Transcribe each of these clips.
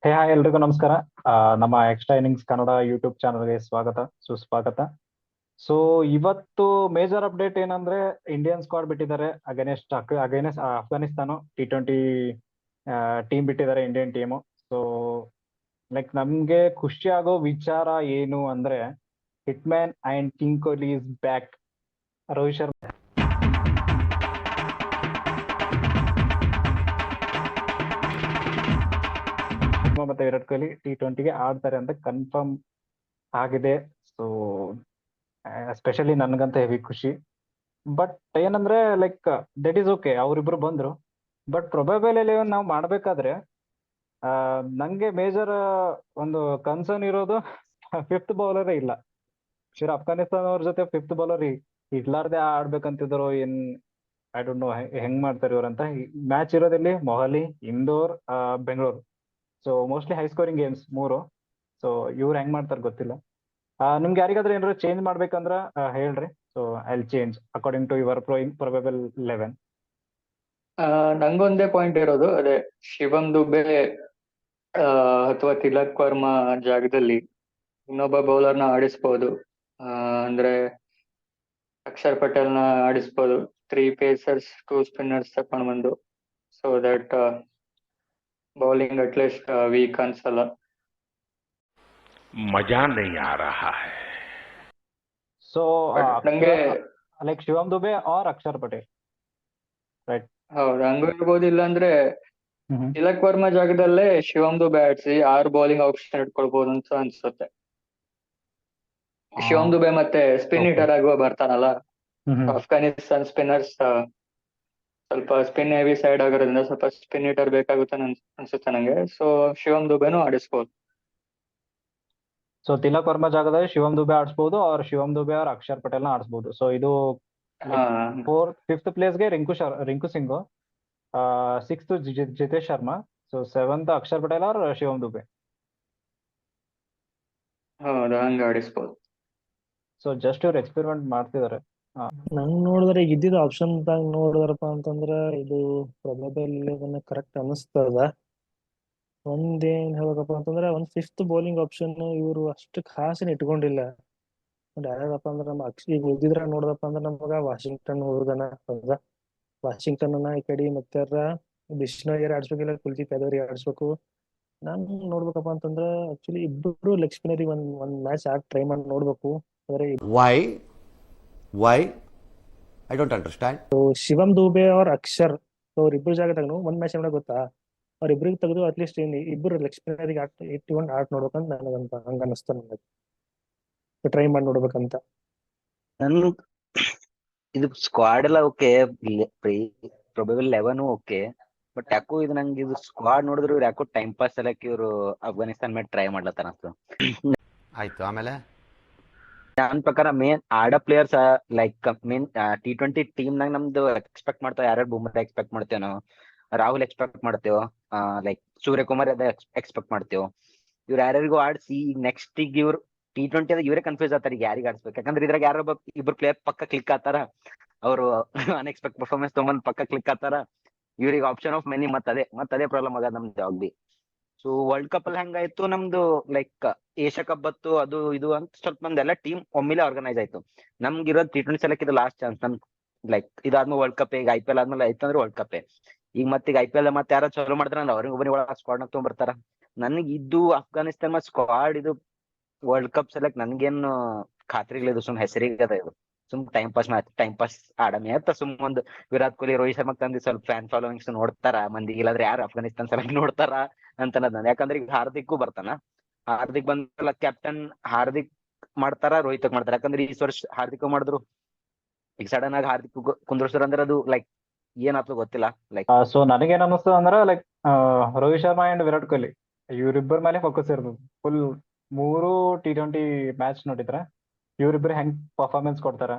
Hi ಎಲ್ರಿಗೂ ನಮಸ್ಕಾರ. ನಮ್ಮ ಎಕ್ಸ್ಟ್ರಾ ಇನ್ನಿಂಗ್ಸ್ ಕನ್ನಡ ಯೂಟ್ಯೂಬ್ ಚಾನಲ್ಗೆ ಸ್ವಾಗತ ಸುಸ್ವಾಗತ. ಸೊ ಇವತ್ತು ಮೇಜರ್ ಅಪ್ಡೇಟ್ ಏನಂದ್ರೆ ಇಂಡಿಯನ್ ಸ್ಕ್ವಾಡ್ ಬಿಟ್ಟಿದ್ದಾರೆ ಅಗೇನೆಸ್ಟ್ ಅಫ್ಘಾನಿಸ್ತಾನ T20 ಟೀಮ್ ಬಿಟ್ಟಿದ್ದಾರೆ ಇಂಡಿಯನ್ ಟೀಮು. ಸೊ ಲೈಕ್ ನಮ್ಗೆ ಖುಷಿ ಆಗೋ ವಿಚಾರ ಏನು ಅಂದ್ರೆ hitman and king Kohli is back. Rohit Sharma ಮತ್ತೆ ವಿರಾಟ್ ಕೊಹ್ಲಿ T20ಗೆ ಆಡ್ತಾರೆ ಅಂತ ಕನ್ಫರ್ಮ್ ಆಗಿದೆ. ಸೊ ಎಸ್ಪೆಷಲಿ ನನ್ಗಂತ ಹೆವಿ ಖುಷಿ. ಬಟ್ ಏನಂದ್ರೆ ಲೈಕ್ ದಟ್ ಈಸ್ ಓಕೆ, ಅವ್ರಿಬ್ರು ಬಂದ್ರು. ಬಟ್ ಪ್ರೊಬೆಬಲ್ 11 ನಾವು ಮಾಡ್ಬೇಕಾದ್ರೆ ನಂಗೆ ಮೇಜರ್ ಒಂದು ಕನ್ಸರ್ನ್ ಇರೋದು ಫಿಫ್ತ್ ಬೌಲರೇ ಇಲ್ಲ. ಇವ್ರು ಅಫ್ಘಾನಿಸ್ತಾನ ಅವ್ರ ಜೊತೆ ಫಿಫ್ತ್ ಬೌಲರ್ ಇರ್ಲಾರ್ದೆ ಆಡ್ಬೇಕಂತಿದ್ರು. ಏನ್ ಐ ಡೋಂಟ್ ನೋ ಹೆಂಗ್ ಮಾಡ್ತಾರೆ ಇವ್ರಂತ. ಮ್ಯಾಚ್ ಇರೋದಲ್ಲಿ Mohali, Indore, Bengaluru. So mostly high scoring games ಮೂರು. ಸೊ ಇವ್ರು ಹೆಂಗ್ ಮಾಡ್ತಾರೆ ಗೊತ್ತಿಲ್ಲ. ನಿಮ್ಗೆ ಯಾರಿಗಾದ್ರೂ ಏನಾದ್ರು ಚೇಂಜ್ ಮಾಡ್ಬೇಕಂದ್ರ ಹೇಳ್ರಿ. So I change according to your probable 11. ನಂಗೊಂದೇ ಪಾಯಿಂಟ್ ಇರೋದು ಅದೇ ಶಿವಮ್ ದುಬೆ ಅಥವಾ ತಿಲಕ್ ವರ್ಮಾ ಜಾಗದಲ್ಲಿ ಇನ್ನೊಬ್ಬ ಬೌಲರ್ನ ಆಡಿಸ್ಬೋದು. ಅಂದ್ರೆ ಅಕ್ಷರ್ ಪಟೇಲ್ನ ಆಡಿಸ್ಬೋದು. 3 ಪೇಸರ್ಸ್ 2 ಸ್ಪಿನ್ನರ್ಸ್ ತಕೊಂಡ್ ಬಂದು, so that bowling at least weak ಅನ್ಸಲ್ಲ. मजा नहीं आ रहा है. ಸೊ ನಂಗೆ like Shivam Dube or Akshar Patel, right? ಹೌದು, ಹಂಗೂ ಇರ್ಬೋದು. ಇಲ್ಲ ಅಂದ್ರೆ ತಿಲಕ್ ವರ್ಮಾ ಜಾಗದಲ್ಲೇ ಶಿವಮ್ ದುಬೆ ಆಡ್ಸಿ 6 ಬೌಲಿಂಗ್ ಆಪ್ಷನ್ ಇಟ್ಕೊಳ್ಬಹುದು ಅಂತ ಅನ್ಸುತ್ತೆ. ಶಿವಮ್ ದುಬೆ ಮತ್ತೆ ಸ್ಪಿನ್ ಹಿಟರ್ ಆಗುವ ಬರ್ತಾನಲ್ಲ. ಅಫ್ಘಾನಿಸ್ತಾನ್ ಸ್ಪಿನ್ನರ್ಸ್ ಸ್ವಲ್ಪ ಸ್ಪಿನ್ ಹೆವಿ ಸೈಡ್ ಆಗೋದ್ರಿಂದ ಸ್ವಲ್ಪ ಸ್ಪಿನ್ ಹಿಟರ್ ಬೇಕಾಗುತ್ತೆ ಅನ್ಸುತ್ತೆ ನಂಗೆ. ಸೊ ಶಿವಮ್ ದುಬೆನೂ ಆಡಿಸ್ಬೋದು. ಸೊ ತಿಲಕ್ ವರ್ಮಾ ಜಾಗದಲ್ಲಿ ಶಿವಮ್ ದುಬೆ ಆಡಿಸ್ಬೋದು, ಅವ್ರ ಶಿವಮ್ ದುಬೆ ಅವ್ರ ಅಕ್ಷರ್ ಪಟೇಲ್ನ ಆಡಿಸ್ಬೋದು. ಸೊ ಇದು ಫಿಫ್ತ್ ಪ್ಲೇಸ್ಗೆ Rinku Singh, sixth Jitesh Sharma, so seventh Akshar Patel ಅವ್ರ ಶಿವಮ್ ದುಬೆ. ಹೌದು, ಹಂಗ ಆಡಿಸ್ಬೋದು. ಸೊ ಜಸ್ಟ್ ಇವ್ರು ಎಕ್ಸ್ಪೆರಿಮೆಂಟ್ ಮಾಡ್ತಿದ್ದಾರೆ. ನಂಗ್ ನೋಡಿದ್ರೆ ಈಗ ಇದ್ದಿದ್ದ ಆಪ್ಷನ್ ನೋಡಿದ್ರಪ್ಪ ಅಂತಂದ್ರ ಇದು ಪ್ರೊಬೆಬಲ್ ಕರೆಕ್ಟ್ ಅನಿಸ್ತದ. ಒಂದೇನ್ ಹೇಳ್ಬೇಕಪ್ಪ ಅಂತಂದ್ರೆ ಒಂದ್ ಫಿಫ್ತ್ ಬೌಲಿಂಗ್ ಆಪ್ಷನ್ ಇವ್ರು ಅಷ್ಟು ಖಾಸನ್ ಇಟ್ಕೊಂಡಿಲ್ಲ. ಯಾರ್ಯಾರಪ್ಪ ಅಂದ್ರೆ ನಮ್ಮ ಈಗ ಉಳಿದಿದ್ರ ನೋಡ್ದಪ್ಪ ಅಂದ್ರೆ ನಮಗ ವಾಷಿಂಗ್ಟನ್ ಹುಡುಗನ ಹೌದಾ, ವಾಷಿಂಗ್ಟನ್ ಈ ಕಡೆ ಮತ್ತೆ ಬಿಷ್ಣೋಯರ್ ಆಡ್ಸ್ಬೇಕಿಲ್ಲ, ಕುಲ್ದೀಪ್ ಯಾದವ್ ಆಡ್ಸ್ಬೇಕು. ನಾನ್ ನೋಡ್ಬೇಕಪ್ಪ ಅಂತಂದ್ರ ಆಕ್ಚುಲಿ ಇಬ್ರು ಲೆಗ್ ಸ್ಪಿನ್ನರ್ ಒಂದ್ ಮ್ಯಾಚ್ ಆಗಿ ಟ್ರೈ ಮಾಡಿ ನೋಡ್ಬೇಕು. Why? I don't understand. Shivam Dubey ಅವ್ರ ಅಕ್ಷರ್ ಅವ್ರಿಬ್ರು ಜಾಗದಾಗ ಒಂದ್ ಮ್ಯಾಚ್ ನೋಡ ಗೊತ್ತಾ, ಅವ್ರಿಬ್ರಿಗೆ ತೆಗೆದು ಅಟ್ಲೀಸ್ಟ್ ಇಬ್ರು ಲೆಗ್ ಸ್ಪಿನ್ನರ್ ಇಟ್ಕೊಂಡು ಆಟ ನೋಡ್ಬೇಕಂತ ನನಗಂತ ಹಂಗ ಅನಿಸ್ತ. ನನಗೆ ಟ್ರೈ ಮಾಡಿ ನೋಡ್ಬೇಕಂತ. ನನ್ ಇದು ಸ್ಕ್ವಾಡ್ ಎಲ್ಲ ಓಕೆ, ಪ್ರೊಬೆಬಲ್ 11 ಓಕೆ. ಬಟ್ ಯಾಕೋ ಇದು ನಂಗೆ ಇದು ಸ್ಕ್ವಾಡ್ ನೋಡಿದ್ರು ಇವ್ರು ಯಾಕೋ ಟೈಮ್ ಪಾಸ್ ಸಲಕ್ಕೆ ಇವ್ರು ಅಫ್ಘಾನಿಸ್ತಾನ್ ಮೇಲೆ ಟ್ರೈ ಮಾಡ್ಲತ್ತಾರ ಅನ್ಸ್ತು. ಆಯ್ತು, ಆಮೇಲೆ ನನ್ನ ಪ್ರಕಾರ ಮೇನ್ ಆಡ players like main T20 team ನಾಗ ನಮ್ದು ಎಕ್ಸ್ಪೆಕ್ಟ್ ಮಾಡ್ತೇವೆ. ಯಾರ್ಯಾರು ಬುಮ್ರಾ ಎಕ್ಸ್ಪೆಕ್ಟ್ ಮಾಡ್ತೇವೆ ನಾವು, ರಾಹುಲ್ ಎಕ್ಸ್ಪೆಕ್ಟ್ ಮಾಡ್ತೇವೆ, ಲೈಕ್ ಸೂರ್ಯಕುಮಾರ್ ಅದ ಎಕ್ಸ್ಪೆಕ್ಟ್ ಮಾಡ್ತೇವೆ. ಇವ್ರು ಯಾರ್ಯಾರಿಗೂ ಆಡ್ಸಿ ಈಗ ನೆಕ್ಸ್ಟ್ ಈಗ ಇವ್ರು T20 ಅದ ಇವರೇ ಕನ್ಫ್ಯೂಸ್ ಆಗ್ತಾರೆ ಈಗ ಯಾರಿಗೆ ಆಡ್ಸ್ಬೇಕು. ಯಾಕಂದ್ರೆ ಇದ್ರಾಗ ಯಾರೋ ಇಬ್ರು ಪ್ಲೇಯರ್ ಪಕ್ಕ ಕ್ಲಿಕ್ ಆತಾರ, ಅವರು ಅನ್ಎಕ್ಸ್ಪೆಕ್ಟ್ ಪರ್ಫಾರ್ಮೆನ್ಸ್ ತೊಗೊಂಡ್ ಪಕ್ಕ ಕ್ಲಿಕ್ ಆತಾರ. ಇವ್ರಿಗೆ ಆಪ್ಷನ್ ಆಫ್ ಮೆನಿ ಅದೇ ಪ್ರಾಬ್ಲಮ್ ಆಗದ ನಮ್ದು job B. So world cup ಅಲ್ಲಿ ಹೆಂಗಾಯ್ತು ನಮ್ದು ಲೈಕ್ ಏಷ್ಯಾ ಕಪ್ ಬತ್ತು ಅದು ಇದು ಅಂತ ಸ್ವಲ್ಪ ನಮ್ದೆಲ್ಲ ಟೀಮ್ ಒಮ್ಮೆಲೆ ಆರ್ಗನೈಸ್ ಆಯ್ತು. ನಮ್ಗಿರೋದು T20 ಸಲಕ್ಕೆ ಇದು ಲಾಸ್ಟ್ ಚಾನ್ಸ್. ನಮ್ ಲೈಕ್ ಇದಾದ್ಮೇಲೆ ವರ್ಲ್ಡ್ ಕಪ್, ಈಗ IPL ಆದ್ಮೇಲೆ ಆಯ್ತು ಅಂದ್ರೆ ವರ್ಲ್ಡ್ ಕಪ್. ಈಗ ಮತ್ತೆ IPL ಮತ್ತೆ ಯಾರೋ ಚಲೋ ಮಾಡ್ತಾರ ಅವ್ರಿಗೆ ಒಬ್ಬನಿಗೆ ಒಳಗೆ ಸ್ಕ್ವಾಡ್ ನಾಗ ತೊಗೊಂಡ್ಬರ್ತಾರ. ನನಗೆ ಇದು ಅಫ್ಘಾನಿಸ್ತಾನ್ ಮತ್ತೆ ಸ್ಕ್ವಾಡ್ ಇದು ವರ್ಲ್ಡ್ ಕಪ್ ಸಲಕ್ ನನ್ಗೇನು ಖಾತ್ರಿಗಳಿದು, ಸುಮ್ ಹೆಸರಿಗೆ ಅದ ಇದು. ಸುಮ್ ಟೈಮ್ ಪಾಸ್ ಆಡಮೆ ಅಂತ ಸುಮ್ ಒಂದು ವಿರಾಟ್ ಕೊಹ್ಲಿ ರೋಹಿತ್ ಶರ್ಮಾ ತಂದಿ ಸ್ವಲ್ಪ ಫ್ಯಾನ್ ಫಾಲೋವಿಂಗ್ಸ್ ನೋಡ್ತಾರ ಮಂದಿ. ಇಲ್ಲಾದ್ರೆ ಯಾರು ಅಫ್ಘಾನಿಸ್ತಾನ್ ಸಲಕ್ ನೋಡ್ತಾರ ಅಂತ ನಾನು. ಯಾಕಂದ್ರೆ ಈಗ ಹಾರ್ದಿಕ್ ಬರ್ತಾನ, ಹಾರ್ದಿಕ್ ಬಂದ ಕ್ಯಾಪ್ಟನ್ ಹಾರ್ದಿಕ್ ಮಾಡ್ತಾರ, ರೋಹಿತ್ ಮಾಡ್ತಾರ. ಯಾಕಂದ್ರೆ ಈ ವರ್ಷ ಹಾರ್ದಿಕ್ ಮಾಡಿದ್ರು, ಈಗ ಸಡನ್ ಆಗಿ ಹಾರ್ದಿಕ್ ಕುಂದ್ರಸ್ತಾರ ಅಂದ್ರೆ ಅದು ಲೈಕ್ ಏನಾಗ್ತದೆ ಗೊತ್ತಿಲ್ಲ. ಲೈಕ್ ಸೊ ನನಗೇನ್ ಅನ್ನಿಸ್ತದ ಅಂದ್ರೆ ಲೈಕ್ ರೋಹಿತ್ ಶರ್ಮಾ ಅಂಡ್ ವಿರಾಟ್ ಕೊಹ್ಲಿ ಇವ್ರಿಬ್ಬರ ಮೇಲೆ ಫೋಕಸ್ ಇರ್ತದೆ ಫುಲ್. 3 T20 ಮ್ಯಾಚ್ ನೋಡಿದ್ರೆ ಇವ್ರಿಬ್ರು ಹೆಂಗ್ ಪರ್ಫಾರ್ಮೆನ್ಸ್ ಕೊಡ್ತಾರ.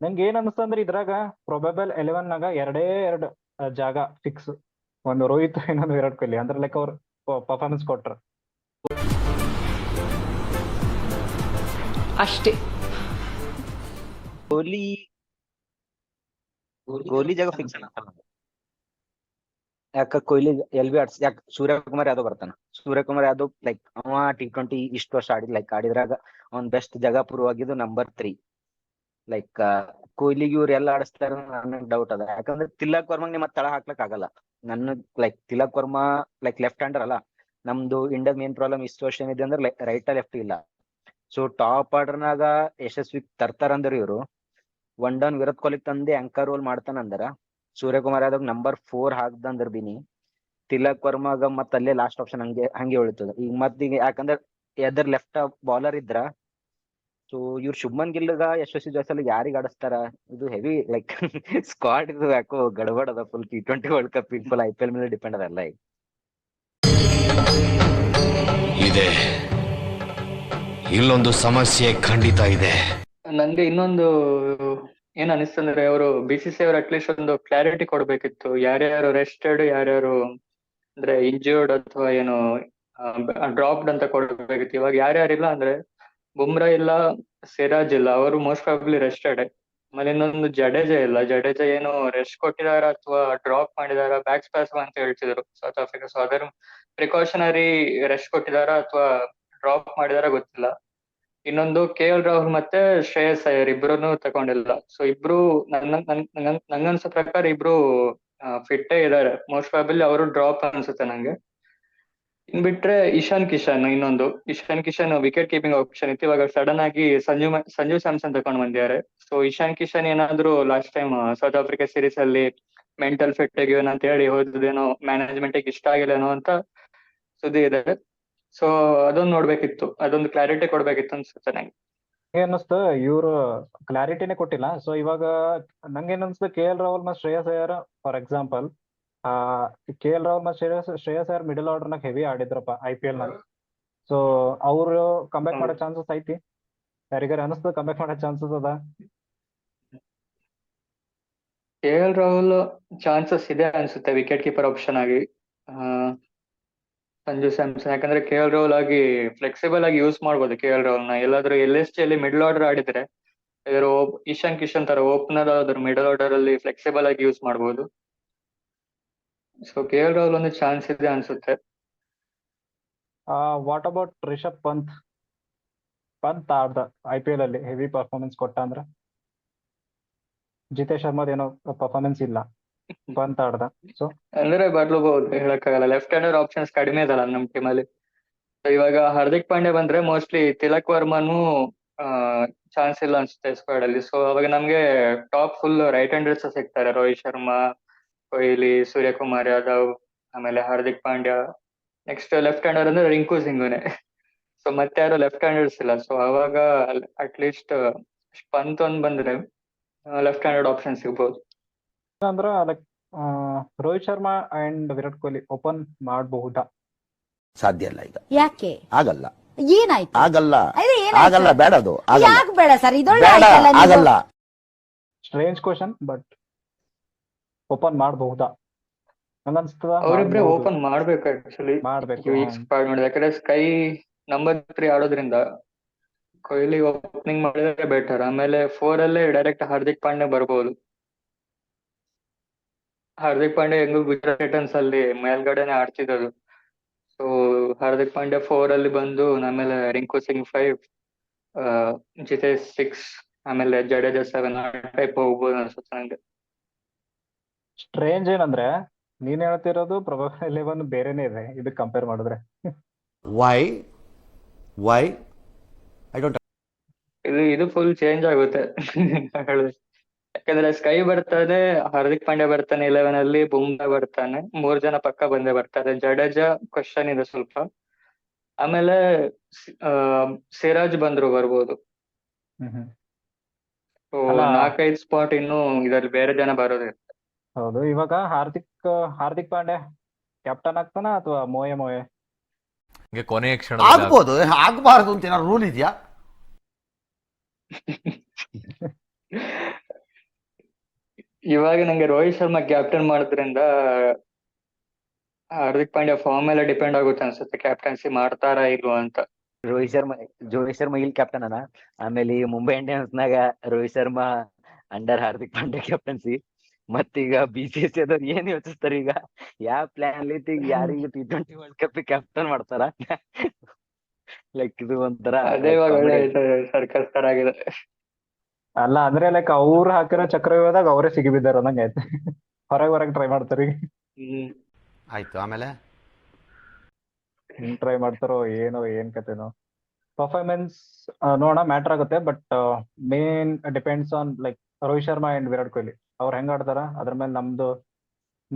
ನಂಗೆ ಏನ್ ಅನಿಸ್ತ ಅಂದ್ರೆ ಇದ್ರಾಗ ಪ್ರೊಬೆಬಲ್ 11 ನಾಗ ಎರಡು ಜಾಗ ಫಿಕ್ಸ್, ಒಂದು ರೋಹಿತ್ ಇನ್ನೊಂದು ವಿರಾಟ್ ಕೊಹ್ಲಿ. ಅಂದ್ರೆ ಲೈಕ್ ಅವ್ರು ಪರ್ಫಾರ್ಮೆನ್ಸ್ ಕೊಟ್ರ ಅಷ್ಟೇ. ಕೊಹ್ಲಿ ಜಾಗ ಫಿಕ್ಸ್ ಅನ್ಸಲ್ಲ. ಯಾಕ ಕೊಹ್ಲಿ LB ಆಡ್ಸ್ ಯಾಕ ಸೂರ್ಯಕುಮಾರ್ ಯಾದವ್ ಬರ್ತಾನ. ಸೂರ್ಯಕುಮಾರ್ ಯಾದವ್ ಲೈಕ್ ಅವ T20 ಇಷ್ಟು ವರ್ಷ ಆಡಿದ್ರಾಗ ಅವ್ನ್ ಬೆಸ್ಟ್ ಜಗಪುರವಾಗಿದ್ದು ನಂಬರ್ 3. ಲೈಕ್ ಕೊಹ್ಲಿಗೆ ಇವ್ರು ಎಲ್ಲ ಆಡಿಸ್ತಾರ ನನಗ್ ಡೌಟ್ ಅದ. ಯಾಕಂದ್ರೆ ತಿಲಕ್ ವರ್ಮಂಗ್ ಮತ್ತೆ ತಳ ಹಾಕ್ಲಕ್ ಆಗಲ್ಲ. ನನ್ನ like Tilak Varma like left hander ಅಲ್ಲ. ನಮ್ದು ಇಂಡಿಯಾ ಮೇನ್ ಪ್ರಾಬ್ಲಮ್ ಇಷ್ಟು ವರ್ಷ ಏನಿದೆ ಅಂದ್ರೆ ರೈಟ್ ಲೆಫ್ಟ್ ಇಲ್ಲ. ಸೊ ಟಾಪ್ ಆರ್ಡರ್ನಾಗ ಯಶಸ್ವಿ ತರ್ತಾರಂದ್ರ ಇವ್ರು ಒನ್ ಡೌನ್ ವಿರಾಟ್ ಕೊಹ್ಲಿ ತಂದೆ ಆಂಕರ್ ರೋಲ್ ಮಾಡ್ತಾನಂದ್ರ ಸೂರ್ಯಕುಮಾರ್ ಯಾದವ್ ನಂಬರ್ 4 ಹಾಕ್ದಂದ್ರ ಬಿನಿ ತಿಲಕ್ ವರ್ಮಾಗ ಮತ್ತ ಅಲ್ಲೇ ಲಾಸ್ಟ್ ಆಪ್ಷನ್ ಹಂಗೆ ಉಳಿತದ. ಈಗ ಮತ್ತೀಗ ಯಾಕಂದ್ರೆ ಎದರ್ ಲೆಫ್ಟ್ ಬೌಲರ್ ಇದ್ರ ಸೊ ಇವ್ರು ಶುಭ್ಮನ್ ಗಿಲ್ಗ ಯಶಸ್ವಿ ಜೈಸ್ವಾಲ್ ಯಾರಿಗ ಆಡಿಸ್ತಾರ. ಇದು ಹೆವಿ ಲೈಕ್ ಸ್ಕ್ವಾಡ್ ಇದು ಯಾಕೋ ಗಡಬಡ್ ಅದ. Full T20 world cup full IPL ಮೇಲೆ ಡಿಪೆಂಡ್ ಅದಲ್ಲ ಈಗ. ಇದೆ ಇಲ್ಲೊಂದು ಸಮಸ್ಯೆ ಖಂಡಿತ ಇದೆ. ನಂಗೆ ಇನ್ನೊಂದು ಏನ್ ಅನಿಸ್ತಂದ್ರೆ ಅವರು BCCI ಅವರು ಅಟ್ಲೀಸ್ಟ್ ಒಂದು ಕ್ಲಾರಿಟಿ ಕೊಡ್ಬೇಕಿತ್ತು. ಯಾರ್ಯಾರು ರೆಸ್ಟೆಡ್, ಯಾರ್ಯಾರು ಅಂದ್ರೆ ಇಂಜರ್ಡ್ ಅಥವಾ ಏನು ಡ್ರಾಪ್ಡ್ ಅಂತ ಕೊಡ್ಬೇಕಿತ್ತು. ಇವಾಗ ಯಾರ್ಯಾರಿಲ್ಲ ಅಂದ್ರೆ ಬುಮ್ರಾ ಇಲ್ಲ, ಸಿರಾಜ್ ಇಲ್ಲ, ಅವರು ಮೋಸ್ಟ್ ಪ್ರಾಬಬ್ಲಿ ರೆಸ್ಟೆಡ್. ಆಮೇಲೆ ಇನ್ನೊಂದು ಜಡೇಜಾ ಇಲ್ಲ. ಜಡೇಜಾ ಏನು ರೆಸ್ಟ್ ಕೊಟ್ಟಿದಾರ ಅಥವಾ ಡ್ರಾಪ್ ಮಾಡಿದಾರ, ಬ್ಯಾಕ್ ಸ್ಪಾಸ್ ಅಂತ ಹೇಳ್ತಿದ್ರು ಸೌತ್ ಆಫ್ರಿಕಾ. ಸೊ ಅದರ ಪ್ರಿಕಾಷನರಿ ರೆಸ್ಟ್ ಕೊಟ್ಟಿದಾರ ಅಥವಾ ಡ್ರಾಪ್ ಮಾಡಿದಾರ ಗೊತ್ತಿಲ್ಲ. ಇನ್ನೊಂದು KL ರಾಹುಲ್ ಮತ್ತೆ ಶ್ರೇಯಸ್ ಅಯ್ಯರ್ ಇಬ್ರು ತಗೊಂಡಿಲ್ಲ. ಸೊ ಇಬ್ರು ನಂಗನ್ಸೋ ಪ್ರಕಾರ ಇಬ್ರು ಫಿಟ್ಟೇ ಇದಾರೆ. ಮೋಸ್ಟ್ ಪ್ರಾಬಬ್ಲಿ ಅವರು ಡ್ರಾಪ್ ಅನ್ಸುತ್ತೆ ನಂಗೆ. ಇನ್ ಬಿಟ್ರೆ Ishan Kishan wicket keeping option ಇತ್ತು. ಇವಾಗ ಸಡನ್ ಆಗಿ ಸಂಜು ಸ್ಯಾಮ್ಸನ್ ತಗೊಂಡ್ ಬಂದಿದ್ದಾರೆ. ಸೊ ಇಶಾನ್ ಕಿಶನ್ ಏನಾದ್ರು last time south Africa series ಅಲ್ಲಿ ಮೆಂಟಲ್ ಫಿಟ್ ಆಗಿವೇನೋ ಅಂತ ಹೇಳಿ ಹೋದೇನೋ, ಮ್ಯಾನೇಜ್ಮೆಂಟ್ ಇಷ್ಟ ಆಗಿಲ್ಲೇನೋ ಅಂತ ಸುದ್ದಿ ಇದೆ. ಸೊ ಅದೊಂದು ನೋಡ್ಬೇಕಿತ್ತು, ಅದೊಂದು ಕ್ಲಾರಿಟಿ ಕೊಡ್ಬೇಕಿತ್ತು ಅನ್ಸುತ್ತೆ ನಂಗೆ. ಅನ್ನಿಸ್ತು ಇವ್ರು ಕ್ಲಾರಿಟಿನೇ ಕೊಟ್ಟಿಲ್ಲ. ಸೊ ಇವಾಗ ನಂಗೇನ್ ಅನ್ಸುತ್ತೆ, KL ರಾಹುಲ್ ಮತ್ತು Shreyas Iyer for example, KL Rahul ಮತ್ತು ಶ್ರೇಯಸ್ ಅಯ್ಯರ್ ಮಿಡಲ್ ಆರ್ಡರ್ ನಾಗ ಹೆವಿ ಆಡಿದ್ರಪ್ಪ IPL ನಾಗ. ಸೊ ಅವ್ರು ಕಂಬ್ಯಾಕ್ ಮಾಡೋ ಚಾನ್ಸಸ್ ಐತಿ. ಯಾರಿಗಾರ ಅನಿಸ್ತದ ಕಂಬ್ಯಾಕ್ ಮಾಡೋ ಚಾನ್ಸಸ್ ಅದ? KL ರಾಹುಲ್ ಚಾನ್ಸಸ್ ಇದೆ ಅನ್ಸುತ್ತೆ ವಿಕೆಟ್ ಕೀಪರ್ ಆಪ್ಷನ್ ಆಗಿ. ಸಂಜು ಸ್ಯಾಮ್ಸನ್ ಯಾಕಂದ್ರೆ KL ರಾಹುಲ್ ಆಗಿ ಫ್ಲೆಕ್ಸಿಬಲ್ ಆಗಿ ಯೂಸ್ ಮಾಡ್ಬೋದು. KL ರಾಹುಲ್ ನ ಎಲ್ಲಾದ್ರೂ LSG ಅಲ್ಲಿ ಮಿಡಲ್ ಆರ್ಡರ್ ಆಡಿದ್ರೆ, ಇಶಾನ್ ಕಿಶನ್ ತರ ಓಪನರ್ ಆದ್ರ ಮಿಡಲ್ ಆರ್ಡರ್ ಅಲ್ಲಿ ಫ್ಲೆಕ್ಸಿಬಲ್ ಆಗಿ ಯೂಸ್ ಮಾಡ್ಬೋದು. ಸೊ KL ರಾಹುಲ್ ಒಂದು ಚಾನ್ಸ್ ಇದೆ ಅನ್ಸುತ್ತೆ. ವಾಟ್ ಅಬೌಟ್ ರಿಷಬ್ ಪಂತ್ ಆಡ್ದ IPL ಅಲ್ಲಿ ಹೆವಿ ಪರ್ಫಾರ್ಮೆನ್ಸ್ ಕೊಟ್ಟ ಅಂದ್ರ? ಜಿತೇಶ್ ಶರ್ಮಾದ ಏನೋ ಪರ್ಫಾರ್ಮೆನ್ಸ್ ಇಲ್ಲ, ಪಂತ್ ಆಡ್ದ. ಸೊ ಅಂದ್ರೆ ಬರ್ಲಬಹುದು, ಹೇಳಕ್ಕಾಗಲ್ಲ. ಲೆಫ್ಟ್ ಹ್ಯಾಂಡರ್ ಆಪ್ಷನ್ಸ್ ಕಡಿಮೆ ಇದಲ್ಲ ನಮ್ ಟೀಮಲ್ಲಿ. ಇವಾಗ ಹಾರ್ದಿಕ್ ಪಾಂಡ್ಯ ಬಂದ್ರೆ ಮೋಸ್ಟ್ಲಿ ತಿಲಕ್ ವರ್ಮನು ಚಾನ್ಸ್ ಇಲ್ಲ ಅನ್ಸುತ್ತೆ ಸ್ಕ್ವಾಡ್ ಅಲ್ಲಿ. ಸೊ ಅವಾಗ ನಮ್ಗೆ ಟಾಪ್ ಫುಲ್ ರೈಟ್ ಹ್ಯಾಂಡರ್ಸ್ ಸಿಗ್ತಾರೆ. ರೋಹಿತ್ ಶರ್ಮಾ, ಕೊಹ್ಲಿ, ಸೂರ್ಯಕುಮಾರ್ ಯಾದವ್, ಆಮೇಲೆ Hardik Pandya. Next left hander ಅಂದ್ರೆ ರಿಂಕು ಸಿಂಗುನೆ. ಸೊ ಮತ್ತೆ ಯಾರು ಲೆಫ್ಟ್ ಹ್ಯಾಂಡರ್ಸ್ ಇಲ್ಲ. ಸೊ ಅವಾಗ ಅಟ್ಲೀಸ್ಟ್ ಪಂತ್ ಒಂದ್ ಬಂದ್ರೆ ಲೆಫ್ಟ್ ಹ್ಯಾಂಡೆಡ್ ಆಪ್ಷನ್ ಸಿಗ್ಬೋದು. ಅಂದ್ರ like Rohit Sharma and Virat Kohli open ಮಾಡಬಹುದಾ? ಸಾಧ್ಯ ಇಲ್ಲ ಈಗ. ಯಾಕೆ ಆಗಲ್ಲ, ಏನಾಯ್ತು? ಆಗಲ್ಲ, ಅದೇ ಆಗಲ್ಲ, ಏನಾಯ್ತು? ಬೇಡ, ಅದು ಆಗಲ್ಲ, ಯಾಕೆ ಬೇಡ ಸರ್? ಇದೊಳ್ಳೆ ಬೇಡ, ಆಯ್ತಲ್ಲ ನೀವು. ಆಗಲ್ಲ. ಸ್ಟ್ರೇಂಜ್ ಕ್ವಶನ್, ಬಟ್ ಓಪನ್ ಮಾಡಬಹುದಾ ಹಂಗನ್ಸ್ತದ? ಅವರಿಬ್ರೆ ಓಪನ್ ಮಾಡ್ಬೇಕು ಆಕ್ಚುಲಿ. ಮಾಡ್ಬೇಕು. ಈಗ ಸ್ಕ್ವಾಡ್ ನೋಡಿದ್ರೆ ಯಾಕಂದ್ರೆ ಸ್ಕೈ ನಂಬರ್ 3 ಆಡೋದ್ರಿಂದ ಕೊಹ್ಲಿ ಓಪನಿಂಗ್ ಮಾಡಿದ್ರೆ ಬೆಟರ್. ಆಮೇಲೆ 4 ಅಲ್ಲೇ ಡೈರೆಕ್ಟ್ ಹಾರ್ದಿಕ್ ಪಾಂಡ್ಯ ಬರ್ಬೋದು. ಹಾರ್ದಿಕ್ ಪಾಂಡ್ಯ ಹೆಂಗು ಗುಜರಾತ್ ಟೈಟನ್ಸ್ ಅಲ್ಲಿ ಮೇಲ್ಗಡೆನೆ ಆಡ್ತಿದ್ದದು. ಸೊ ಹಾರ್ದಿಕ್ ಪಾಂಡ್ಯ 4 ಅಲ್ಲಿ ಬಂದು, ಆಮೇಲೆ ರಿಂಕು ಸಿಂಗ್ 5, ಜಿತೇಶ್ 6, ಆಮೇಲೆ ಜಡೇಜಾ 7 ಟೈಪ್ ಹೋಗ್ಬೋದು ಅನ್ಸುತ್ತೆ ನಂಗೆ. ಸ್ಟ್ರೇಂಜ್ ಏನಂದ್ರೆ ನೀನ್ ಹೇಳ್ತಿರೋದು ಪ್ರೊಬಬಲ್ 11 ಬೇರೆನೇ ಇದೆ ಇದಕ್ಕೆ ಕಂಪೇರ್ ಮಾಡಿದ್ರೆ. Why I don't. ಇದು ಫುಲ್ ಚೇಂಜ್ ಆಗುತ್ತೆ ಹೇಳಿದ್ರೆ. ಯಾಕಂದ್ರೆ ಸ್ಕೈ ಬರ್ತಾನೆ, ಹಾರ್ದಿಕ್ ಪಾಂಡ್ಯ ಬರ್ತಾನೆ 11 ಅಲ್ಲಿ, ಬುಮ್ರಾ ಬರ್ತಾನೆ, 3 ಜನ ಪಕ್ಕ ಬಂದೇ ಬರ್ತಾರೆ. ಜಡೇಜಾ ಕ್ವಶನ್ ಇದೆ ಸ್ವಲ್ಪ. ಆಮೇಲೆ ಸಿರಾಜ್ ಬರ್ಬೋದು. ಸೊ ಅಲ್ಲ. 4-5 ಸ್ಪಾಟ್ ಇನ್ನು ಇದ್ರಲ್ಲಿ ಬೇರೆ ಜನ ಬರೋದಿಲ್ಲ. ಹೌದು. ಇವಾಗ ಹಾರ್ದಿಕ್ ಪಾಂಡ್ಯ ಕ್ಯಾಪ್ಟನ್ ಆಗ್ತಾನ ಅಥವಾ ಮೋಯೆ? ಕೊನೆಯ ಕ್ಷಣ ಆಗ್ಬೋದು, ಆಗ್ಬಾರ್ದು ಅಂತ ಏನಾದ್ರು ರೂಲ್ ಇದೆಯಾ? ಇವಾಗ ನಂಗೆ ರೋಹಿತ್ ಶರ್ಮಾ ಕ್ಯಾಪ್ಟನ್ ಮಾಡೋದ್ರಿಂದ ಹಾರ್ದಿಕ್ ಪಾಂಡ್ಯ ಫಾರ್ಮ್ ಮೇಲೆ ಡಿಪೆಂಡ್ ಆಗುತ್ತೆ ಅನ್ಸುತ್ತೆ, ಕ್ಯಾಪ್ಟನ್ಸಿ ಮಾಡ್ತಾರಾ ಇಲ್ವಾ ಅಂತ. ರೋಹಿತ್ ಶರ್ಮಾ ಇಲ್ಲಿ ಕ್ಯಾಪ್ಟನ್ ಅನ. ಆಮೇಲೆ ಈ ಮುಂಬೈ ಇಂಡಿಯನ್ಸ್ ನಾಗ ರೋಹಿತ್ ಶರ್ಮಾ ಅಂಡರ್ ಹಾರ್ದಿಕ್ ಪಾಂಡ್ಯ ಕ್ಯಾಪ್ಟನ್ಸಿ. ಮತ್ತೀಗ BCCI ದವ್ರು ಏನ್ ಯೋಚಿಸ್ತಾರ ಈಗ, ಯಾವ ಪ್ಲಾನ್ ಐತಿ ಈಗ ಯಾರಿಗೆ T20 ವರ್ಲ್ಡ್ ಕಪ್ ಕ್ಯಾಪ್ಟನ್ ಮಾಡ್ತಾರ? ಲೈಕ್ ಇದು ಒಂಥರ ಅದೇ ಇವಾಗ ಒಳ್ಳೆ ಸರ್ಕಸ್ ತರ ಆಗಿದೆ. ಅಲ್ಲ ಅಂದ್ರೆ ಲೈಕ್ ಅವ್ರು ಹಾಕಿರೋ ಚಕ್ರವ್ಯೂಹದಾಗ ಅವರೇ ಸಿಗಿಬಿದ್ದಾರ ಅನ್ನಂಗ ಆಯ್ತು. ಹೊರಗೆ ಟ್ರೈ ಮಾಡ್ತಾರೆ ಈಗ. ಹ್ಮ್ ಆಯ್ತು, ಆಮೇಲೆ ಹೆಂಗ್ ಟ್ರೈ ಮಾಡ್ತಾರೋ ಏನೋ, ಏನ್ ಕತೆನೋ. ಪರ್ಫಾರ್ಮೆನ್ಸ್ ನೋಡೋಣ, ಮ್ಯಾಟರ್ ಆಗುತ್ತೆ. But main depends on like Rohit Sharma and Virat Kohli ಅವ್ರು ಹೆಂಗ್ ಆಡ್ತಾರ ಅದ್ರ ಮೇಲೆ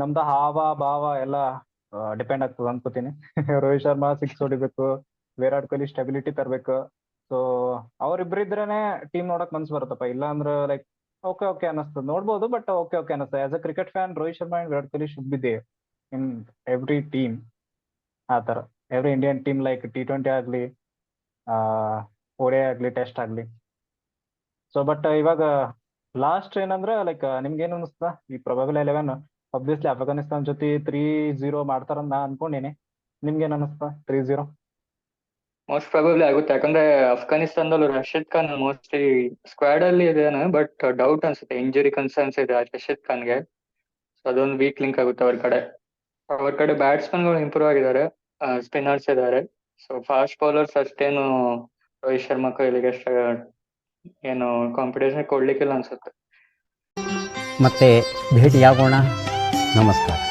ನಮ್ದು ಹಾವ ಭಾವ ಎಲ್ಲ ಡಿಪೆಂಡ್ ಆಗ್ತದೆ ಅನ್ಕೋತೀನಿ. ರೋಹಿತ್ ಶರ್ಮಾ 6 ಹೊಡಿಬೇಕು, ವಿರಾಟ್ ಕೊಹ್ಲಿ ಸ್ಟೆಬಿಲಿಟಿ ತರಬೇಕು. ಸೊ ಅವ್ರಿಬ್ರಿದ್ರೇನೆ ಟೀಮ್ ನೋಡಕ್ ಮನ್ಸು ಬರುತ್ತಪ್ಪ. ಇಲ್ಲ ಅಂದ್ರೆ ಲೈಕ್ ಓಕೆ ಓಕೆ ಅನಿಸ್ತದೆ, ನೋಡ್ಬೋದು. ಬಟ್ ಓಕೆ ಓಕೆ ಅನಿಸ್ತದೆ. As a cricket fan, Rohit Sharma and Virat Kohli should be there in every team. ಆ ಥರ every Indian team, like T20 ಆಗಲಿ, ODI ಆಗಲಿ, ಟೆಸ್ಟ್ ಆಗಲಿ. ಸೊ ಬಟ್ ಇವಾಗ ಲಾಸ್ಟ್ ಏನಂದ್ರೆ ಲೈಕ್ ನಿಮ್ಗೆ ಏನ್ ಅನಿಸ್ತಾ ಈ ಪ್ರೊಬಬಲ್ 11? ಅಬ್ವಿಯಸ್ಲಿ ಅಫ್ಘಾನಿಸ್ತಾನ್ ಜೊತೆ 3-0 ಮಾಡ್ತಾರಂತ ನಾ ಅನ್ಕೊಂಡೇನಿ. ನಿಮ್ಗೇನ್ ಅನಿಸ್ತಾ 3-0? ಮೋಸ್ಟ್ ಪ್ರಾಬಬ್ಲಿ ಆಗುತ್ತೆ, ಯಾಕಂದ್ರೆ ಅಫ್ಘಾನಿಸ್ತಾನದಲ್ಲಿ ರಶೀದ್ ಖಾನ್ ಮೋಸ್ಟ್ಲಿ ಸ್ಕ್ವಾಡ್ ಅಲ್ಲಿ ಇದೇನೆ, ಬಟ್ ಡೌಟ್ ಅನ್ಸುತ್ತೆ, ಇಂಜುರಿ ಕನ್ಸರ್ನ್ಸ್ ಇದೆ ರಶೀದ್ ಖಾನ್ಗೆ. ಸೊ ಅದೊಂದು ವೀಕ್ ಲಿಂಕ್ ಆಗುತ್ತೆ ಅವ್ರ ಕಡೆ ಬ್ಯಾಟ್ಸ್ಮನ್ ಗಳು ಇಂಪ್ರೂವ್ ಆಗಿದ್ದಾರೆ, ಸ್ಪಿನ್ನರ್ಸ್ ಇದ್ದಾರೆ. ಸೊ ಫಾಸ್ಟ್ ಬೌಲರ್ಸ್ ಅಷ್ಟೇನು ರೋಹಿತ್ ಶರ್ಮಾ ಕೊಹ್ಲಿಗೆ ಅಷ್ಟ ಏನು ಕಾಂಪಿಟೇಷನ್ ಕೊಡ್ಲಿಕ್ಕಿಲ್ಲ ಅನ್ಸುತ್ತೆ. ಮತ್ತೆ ಭೇಟಿಯಾಗೋಣ. ನಮಸ್ಕಾರ.